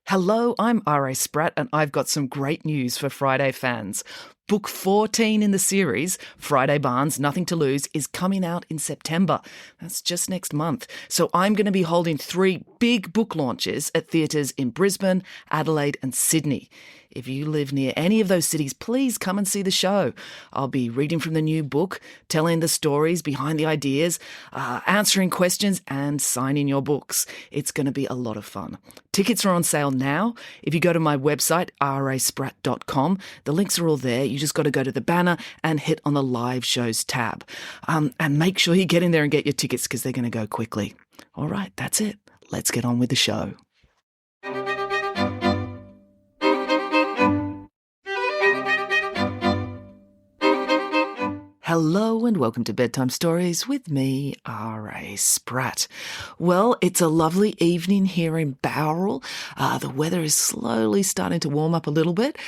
Hello, I'm R.A. Spratt, and I've got some great news for Friday fans. Book 14 in the series, Friday Barnes, Nothing to Lose, is coming out in September. That's just next month. So I'm going to be holding 3 big book launches at theatres in Brisbane, Adelaide and Sydney. If you live near any of those cities, please come and see the show. I'll be reading from the new book, telling the stories behind the ideas, answering questions and signing your books. It's going to be a lot of fun. Tickets are on sale now. If you go to my website, rasprat.com, the links are all there. You just got to go to the banner and hit on the live shows tab. And make sure you get in there and get your tickets because they're going to go quickly. All right, that's it. Let's get on with the show. Hello and welcome to Bedtime Stories with me, R.A. Spratt. Well, it's a lovely evening here in Bowral. The weather is slowly starting to warm up a little bit.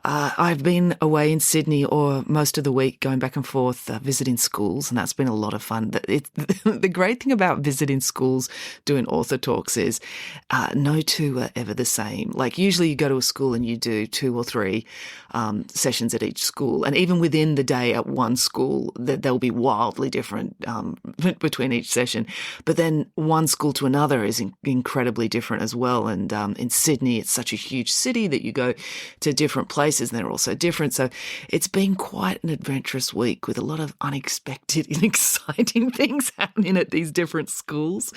I've been away in Sydney or most of the week going back and forth visiting schools, and that's been a lot of fun. The great thing about visiting schools doing author talks is no two are ever the same. Like usually you go to a school and you do 2 or 3 sessions at each school, and even within the day at one school, they'll be wildly different between each session. But then one school to another is incredibly different as well. And in Sydney, it's such a huge city that you go to different places and they're all so different. So it's been quite an adventurous week with a lot of unexpected and exciting things happening at these different schools.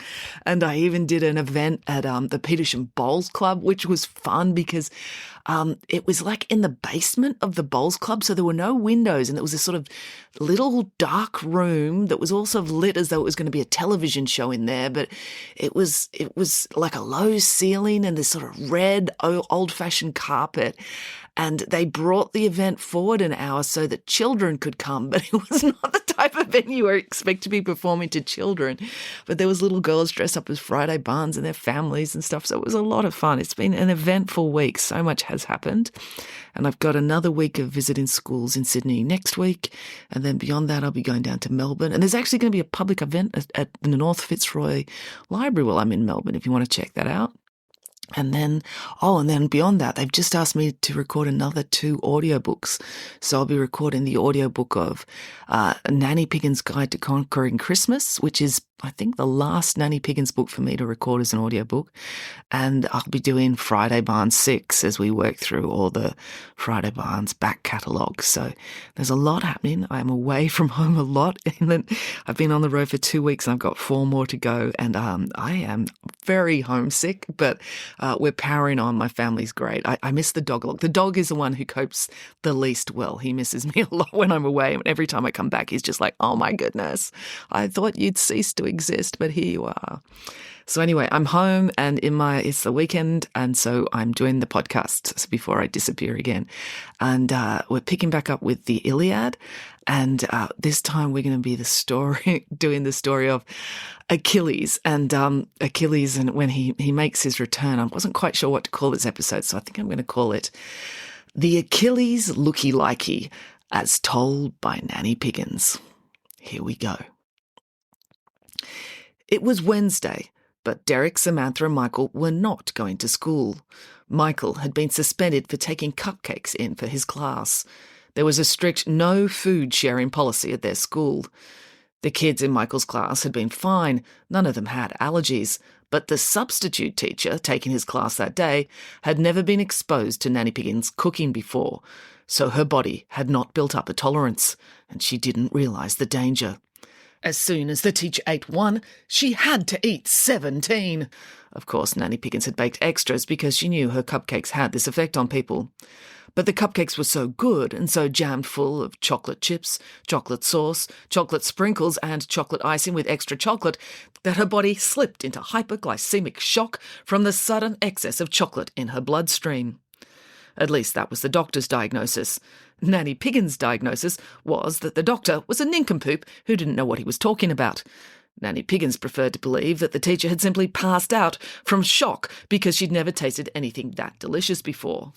And I even did an event at the Petersham Bowls Club, which was fun because it was like in the basement of the bowls club, so there were no windows, and there was this sort of little dark room that was also lit as though it was going to be a television show in there, but it was like a low ceiling and this sort of red old-fashioned carpet. And they brought the event forward an hour so that children could come, but it was not the type of venue you expect to be performing to children. But there was little girls dressed up as Friday Barnes and their families and stuff, so it was a lot of fun. It's been an eventful week. So much has happened. And I've got another week of visiting schools in Sydney next week, and then beyond that I'll be going down to Melbourne. And there's actually going to be a public event at the North Fitzroy Library while I'm in Melbourne, if you want to check that out. And then beyond that, they've just asked me to record another 2 audiobooks. So I'll be recording the audiobook of Nanny Piggins' Guide to Conquering Christmas, which is, I think, the last Nanny Piggins book for me to record as an audiobook. And I'll be doing Friday Barnes 6 as we work through all the Friday Barnes back catalogue. So there's a lot happening. I'm away from home a lot. And then I've been on the road for 2 weeks and I've got 4 more to go. And I am very homesick, but we're powering on. My family's great. I miss the dog a lot. The dog is the one who copes the least well. He misses me a lot when I'm away. And every time I come back, he's just like, oh my goodness, I thought you'd cease to exist, but here you are. So anyway, I'm home and it's the weekend, and so I'm doing the podcast before I disappear again. And we're picking back up with the Iliad, and this time we're going to be doing the story of Achilles. And Achilles, and when he makes his return, I wasn't quite sure what to call this episode, so I think I'm going to call it The Achilles Lookelike, as told by Nanny Piggins. Here we go. It was Wednesday, but Derek, Samantha and Michael were not going to school. Michael had been suspended for taking cupcakes in for his class. There was a strict no food sharing policy at their school. The kids in Michael's class had been fine. None of them had allergies. But the substitute teacher taking his class that day had never been exposed to Nanny Piggins' cooking before, so her body had not built up a tolerance, and she didn't realise the danger. As soon as the teacher ate 1, she had to eat 17. Of course, Nanny Piggins had baked extras because she knew her cupcakes had this effect on people. But the cupcakes were so good and so jammed full of chocolate chips, chocolate sauce, chocolate sprinkles and chocolate icing with extra chocolate that her body slipped into hyperglycemic shock from the sudden excess of chocolate in her bloodstream. At least that was the doctor's diagnosis. Nanny Piggins' diagnosis was that the doctor was a nincompoop who didn't know what he was talking about. Nanny Piggins preferred to believe that the teacher had simply passed out from shock because she'd never tasted anything that delicious before.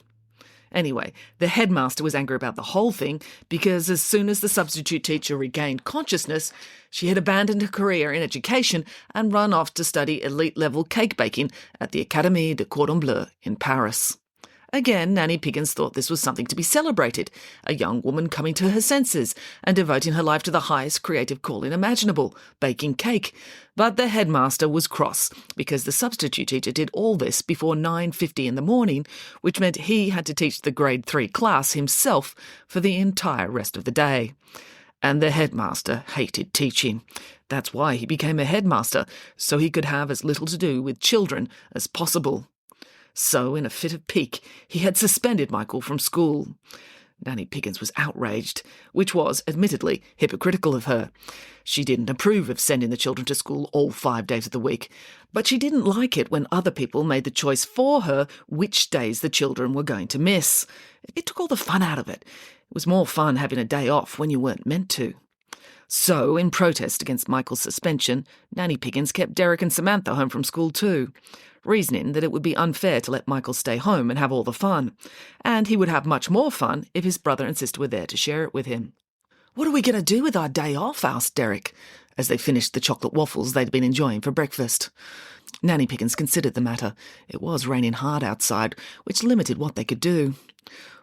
Anyway, the headmaster was angry about the whole thing because as soon as the substitute teacher regained consciousness, she had abandoned her career in education and run off to study elite-level cake baking at the Académie de Cordon Bleu in Paris. Again, Nanny Piggins thought this was something to be celebrated, a young woman coming to her senses and devoting her life to the highest creative calling imaginable, baking cake. But the headmaster was cross because the substitute teacher did all this before 9:50 in the morning, which meant he had to teach the grade 3 class himself for the entire rest of the day. And the headmaster hated teaching. That's why he became a headmaster, so he could have as little to do with children as possible. So, in a fit of pique, he had suspended Michael from school. Nanny Piggins was outraged, which was, admittedly, hypocritical of her. She didn't approve of sending the children to school all 5 days of the week, but she didn't like it when other people made the choice for her which days the children were going to miss. It took all the fun out of it. It was more fun having a day off when you weren't meant to. So, in protest against Michael's suspension, Nanny Piggins kept Derek and Samantha home from school too, reasoning that it would be unfair to let Michael stay home and have all the fun, and he would have much more fun if his brother and sister were there to share it with him. "What are we going to do with our day off?" asked Derek, as they finished the chocolate waffles they'd been enjoying for breakfast. Nanny Piggins considered the matter. It was raining hard outside, which limited what they could do.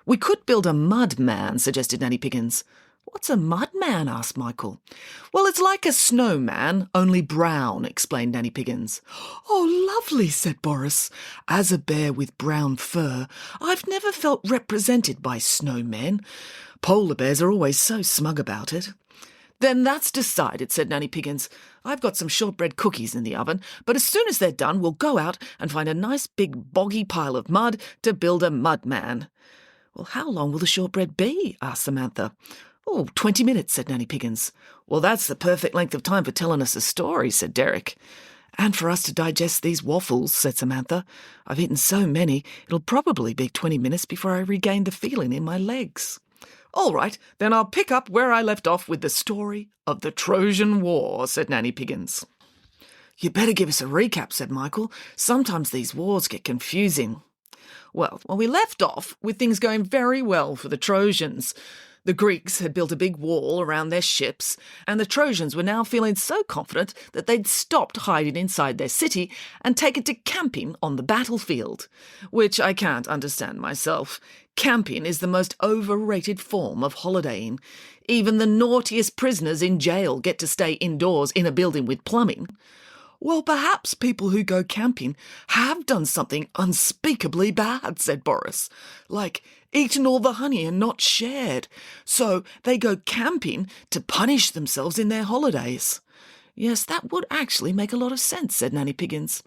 "We could build a mud man," suggested Nanny Piggins. "What's a mud man?" asked Michael. "Well, it's like a snowman, only brown," explained Nanny Piggins. "Oh, lovely," said Boris. "As a bear with brown fur, I've never felt represented by snowmen. Polar bears are always so smug about it." "Then that's decided," said Nanny Piggins. "I've got some shortbread cookies in the oven, but as soon as they're done, we'll go out and find a nice big boggy pile of mud to build a mud man." "Well, how long will the shortbread be?" asked Samantha. "Oh, 20 minutes, said Nanny Piggins. "Well, that's the perfect length of time for telling us a story," said Derek. "And for us to digest these waffles," said Samantha. "I've eaten so many, it'll probably be 20 minutes before I regain the feeling in my legs." "All right, then I'll pick up where I left off with the story of the Trojan War," said Nanny Piggins. "You better give us a recap," said Michael. "Sometimes these wars get confusing." Well, we left off with things going very well for the Trojans. The Greeks had built a big wall around their ships, and the Trojans were now feeling so confident that they'd stopped hiding inside their city and taken to camping on the battlefield, which I can't understand myself. Camping is the most overrated form of holidaying. Even the naughtiest prisoners in jail get to stay indoors in a building with plumbing. "Well, perhaps people who go camping have done something unspeakably bad," said Boris, "like eaten all the honey and not shared. So they go camping to punish themselves in their holidays." "Yes, that would actually make a lot of sense," said Nanny Piggins.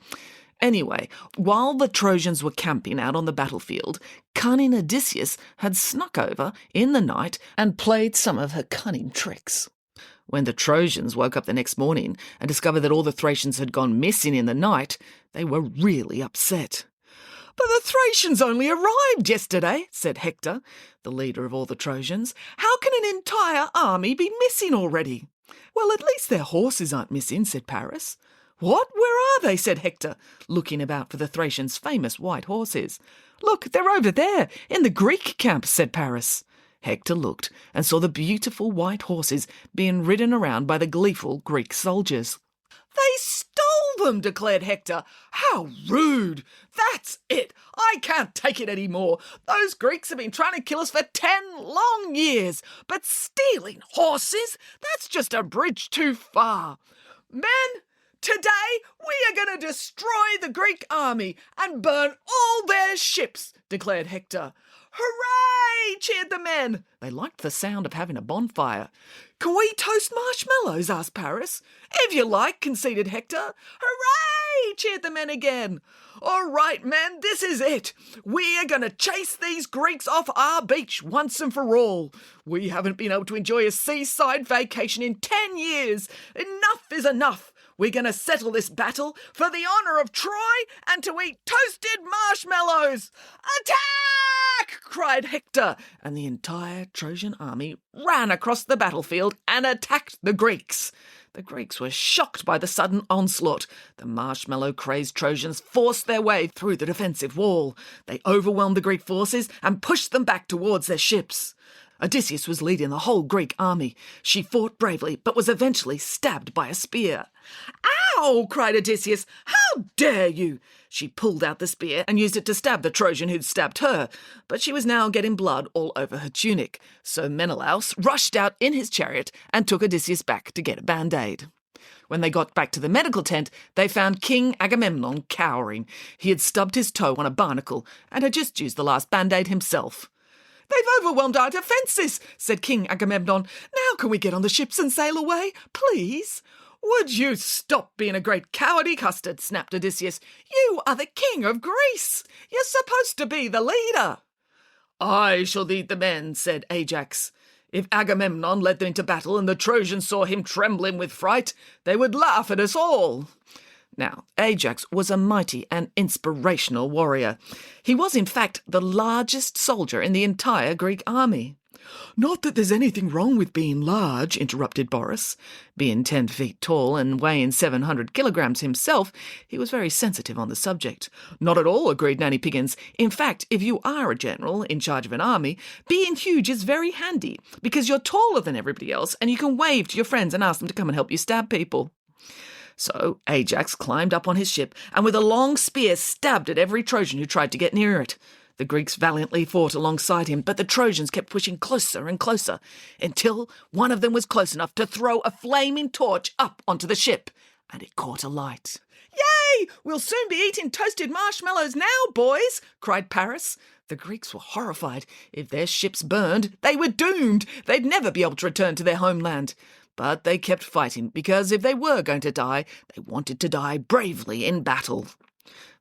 Anyway, while the Trojans were camping out on the battlefield, cunning Odysseus had snuck over in the night and played some of her cunning tricks. When the Trojans woke up the next morning and discovered that all the Thracians had gone missing in the night, they were really upset. "But the Thracians only arrived yesterday," said Hector, the leader of all the Trojans. "How can an entire army be missing already?" "Well, at least their horses aren't missing," said Paris. "What? Where are they?" said Hector, looking about for the Thracians' famous white horses. "Look, they're over there, in the Greek camp," said Paris. Hector looked and saw the beautiful white horses being ridden around by the gleeful Greek soldiers. "They stole them," declared Hector. "How rude! That's it! I can't take it any more. Those Greeks have been trying to kill us for 10 long years, but stealing horses? That's just a bridge too far. Men, today we are going to destroy the Greek army and burn all their ships," declared Hector. "Hooray!" cheered the men. They liked the sound of having a bonfire. "Can we toast marshmallows?" asked Paris. "If you like," conceded Hector. "Hooray!" cheered the men again. "All right, men, this is it. We are going to chase these Greeks off our beach once and for all. We haven't been able to enjoy a seaside vacation in 10 years. Enough is enough. We're going to settle this battle for the honour of Troy and to eat toasted marshmallows. Attack!" cried Hector, and the entire Trojan army ran across the battlefield and attacked the Greeks. The Greeks were shocked by the sudden onslaught. The marshmallow-crazed Trojans forced their way through the defensive wall. They overwhelmed the Greek forces and pushed them back towards their ships. Odysseus was leading the whole Greek army. She fought bravely, but was eventually stabbed by a spear. "Ow!" cried Odysseus. "How dare you!" She pulled out the spear and used it to stab the Trojan who'd stabbed her, but she was now getting blood all over her tunic. So Menelaus rushed out in his chariot and took Odysseus back to get a band-aid. When they got back to the medical tent, they found King Agamemnon cowering. He had stubbed his toe on a barnacle and had just used the last band-aid himself. "They've overwhelmed our defences," said King Agamemnon. "Now can we get on the ships and sail away, please?" "Would you stop being a great cowardy custard?" snapped Odysseus. "You are the king of Greece. You're supposed to be the leader." "I shall lead the men," said Ajax. "If Agamemnon led them into battle and the Trojans saw him trembling with fright, they would laugh at us all." Now, Ajax was a mighty and inspirational warrior. He was, in fact, the largest soldier in the entire Greek army. "Not that there's anything wrong with being large," interrupted Boris. Being 10 feet tall and weighing 700 kilograms himself, he was very sensitive on the subject. "Not at all," agreed Nanny Piggins. "In fact, if you are a general in charge of an army, being huge is very handy, because you're taller than everybody else and you can wave to your friends and ask them to come and help you stab people." So Ajax climbed up on his ship and with a long spear stabbed at every Trojan who tried to get near it. The Greeks valiantly fought alongside him, but the Trojans kept pushing closer and closer, until one of them was close enough to throw a flaming torch up onto the ship, and it caught alight. "Yay! We'll soon be eating toasted marshmallows now, boys!" cried Paris. The Greeks were horrified. If their ships burned, they were doomed. They'd never be able to return to their homeland. But they kept fighting, because if they were going to die, they wanted to die bravely in battle.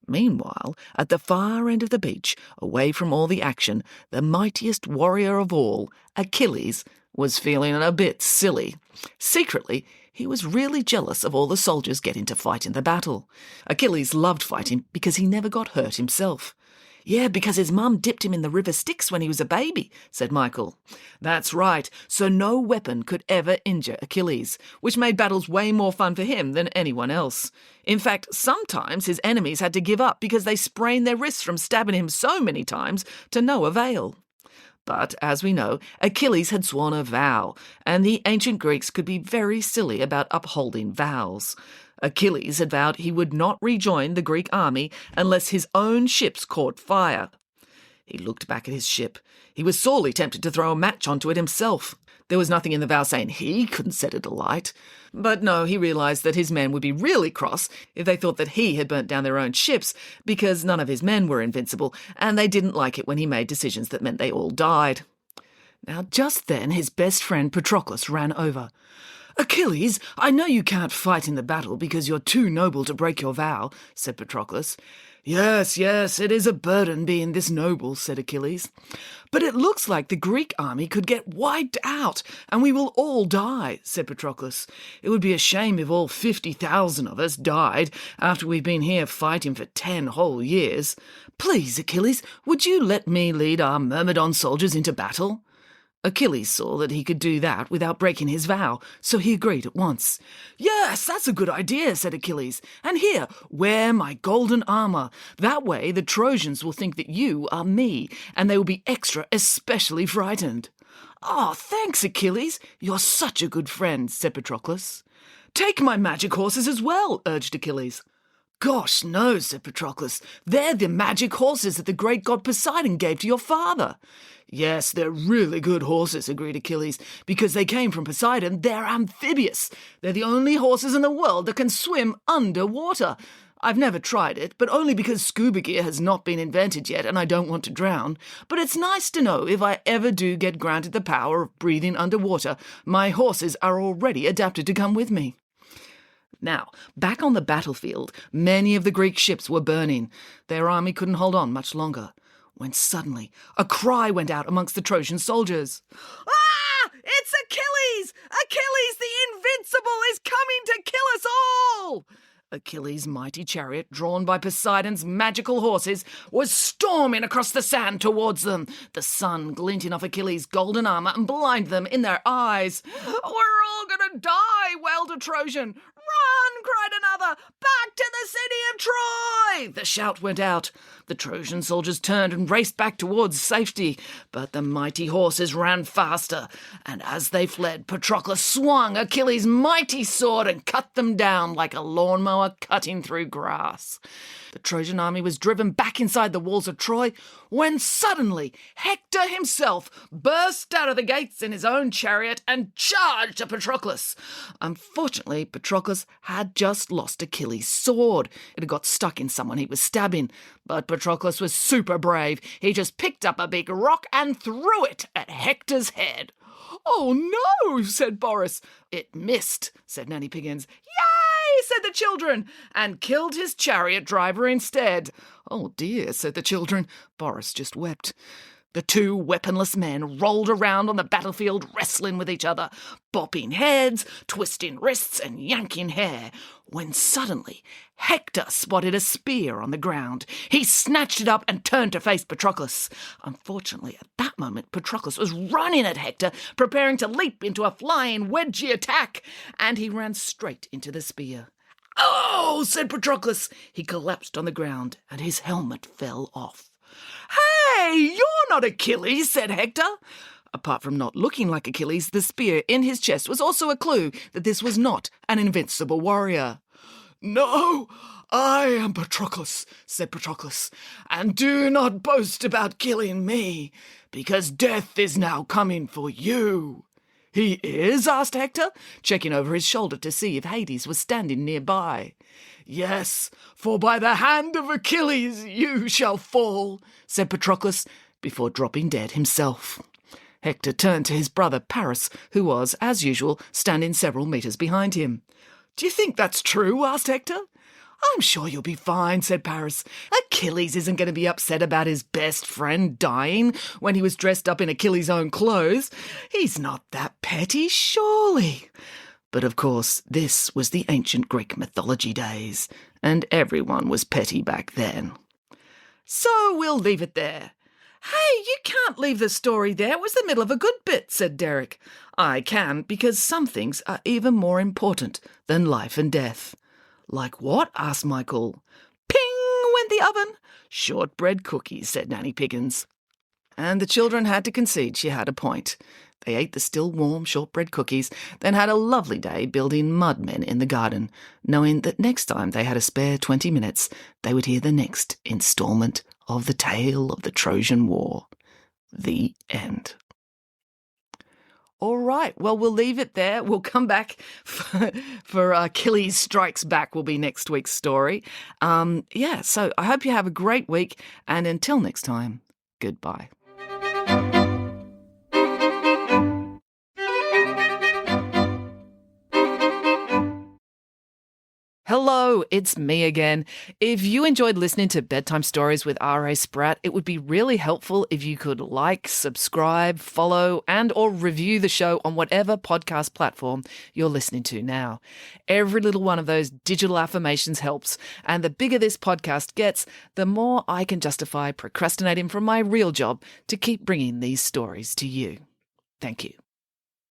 Meanwhile, at the far end of the beach, away from all the action, the mightiest warrior of all, Achilles, was feeling a bit silly. Secretly, he was really jealous of all the soldiers getting to fight in the battle. Achilles loved fighting because he never got hurt himself. "Yeah, because his mum dipped him in the river Styx when he was a baby," said Michael. "That's right, so no weapon could ever injure Achilles, which made battles way more fun for him than anyone else. In fact, sometimes his enemies had to give up because they sprained their wrists from stabbing him so many times to no avail." But, as we know, Achilles had sworn a vow, and the ancient Greeks could be very silly about upholding vows. Achilles had vowed he would not rejoin the Greek army unless his own ships caught fire. He looked back at his ship. He was sorely tempted to throw a match onto it himself. There was nothing in the vow saying he couldn't set it alight. But no, he realised that his men would be really cross if they thought that he had burnt down their own ships, because none of his men were invincible, and they didn't like it when he made decisions that meant they all died. Now, just then his best friend Patroclus ran over. "Achilles, I know you can't fight in the battle because you're too noble to break your vow," said Patroclus. Yes, it is a burden being this noble," said Achilles. "But it looks like the Greek army could get wiped out, and we will all die," said Patroclus. "It would be a shame if all 50,000 of us died after we've been here fighting for 10 whole years. Please, Achilles, would you let me lead our Myrmidon soldiers into battle?" Achilles saw that he could do that without breaking his vow, so he agreed at once. "Yes, that's a good idea," said Achilles. "And here, wear my golden armour. That way the Trojans will think that you are me, and they will be especially frightened." "Oh, thanks, Achilles. You're such a good friend," said Patroclus. "Take my magic horses as well," urged Achilles. "Gosh, no," said Patroclus. "They're the magic horses that the great god Poseidon gave to your father." "Yes, they're really good horses," agreed Achilles. "Because they came from Poseidon, they're amphibious. They're the only horses in the world that can swim underwater. I've never tried it, but only because scuba gear has not been invented yet and I don't want to drown. But it's nice to know if I ever do get granted the power of breathing underwater, my horses are already adapted to come with me." Now, back on the battlefield, many of the Greek ships were burning. Their army couldn't hold on much longer, when suddenly a cry went out amongst the Trojan soldiers. "Ah! It's Achilles! Achilles the Invincible is coming to kill us all!" Achilles' mighty chariot, drawn by Poseidon's magical horses, was storming across the sand towards them, the sun glinting off Achilles' golden armour and blind them in their eyes. "We're all going to die," wailed a Trojan. "Run," cried another. "Back to the city of Troy!" The shout went out. The Trojan soldiers turned and raced back towards safety, but the mighty horses ran faster, and as they fled, Patroclus swung Achilles' mighty sword and cut them down like a lawnmower cutting through grass. The Trojan army was driven back inside the walls of Troy when suddenly Hector himself burst out of the gates in his own chariot and charged at Patroclus. Unfortunately, Patroclus had just lost Achilles' sword. It had got stuck in someone he was stabbing, but Patroclus was super brave. He just picked up a big rock and threw it at Hector's head. "Oh no," said Boris. "It missed," said Nanny Piggins. "Yay," said the children, and killed his chariot driver instead. "Oh dear," said the children. Boris just wept. The two weaponless men rolled around on the battlefield, wrestling with each other, bopping heads, twisting wrists, and yanking hair, when suddenly Hector spotted a spear on the ground. He snatched it up and turned to face Patroclus. Unfortunately, at that moment, Patroclus was running at Hector, preparing to leap into a flying wedgie attack, and he ran straight into the spear. "Oh," said Patroclus. He collapsed on the ground, and his helmet fell off. "Hey, you're not Achilles," said Hector. Apart from not looking like Achilles, the spear in his chest was also a clue that this was not an invincible warrior. "No, I am Patroclus," said Patroclus, "and do not boast about killing me, because death is now coming for you." "He is?" asked Hector, checking over his shoulder to see if Hades was standing nearby. "Yes, for by the hand of Achilles you shall fall," said Patroclus, before dropping dead himself. Hector turned to his brother Paris, who was, as usual, standing several metres behind him. "Do you think that's true?" asked Hector. "I'm sure you'll be fine," said Paris. "Achilles isn't going to be upset about his best friend dying when he was dressed up in Achilles' own clothes. He's not that petty, surely." But of course, this was the ancient Greek mythology days, and everyone was petty back then. So we'll leave it there. "Hey, you can't leave the story there. It was the middle of a good bit," said Derek. "I can, because some things are even more important than life and death." "Like what?" asked Michael. "Ping!" went the oven. "Shortbread cookies," said Nanny Piggins. And the children had to concede she had a point. They ate the still warm shortbread cookies, then had a lovely day building mud men in the garden, knowing that next time they had a spare 20 minutes, they would hear the next instalment of the tale of the Trojan War. The end. All right, well, we'll leave it there. We'll come back for Achilles Strikes Back will be next week's story. So I hope you have a great week, and until next time, goodbye. Hello, it's me again. If you enjoyed listening to Bedtime Stories with R.A. Spratt, it would be really helpful if you could like, subscribe, follow, and or review the show on whatever podcast platform you're listening to now. Every little one of those digital affirmations helps, and the bigger this podcast gets, the more I can justify procrastinating from my real job to keep bringing these stories to you. Thank you.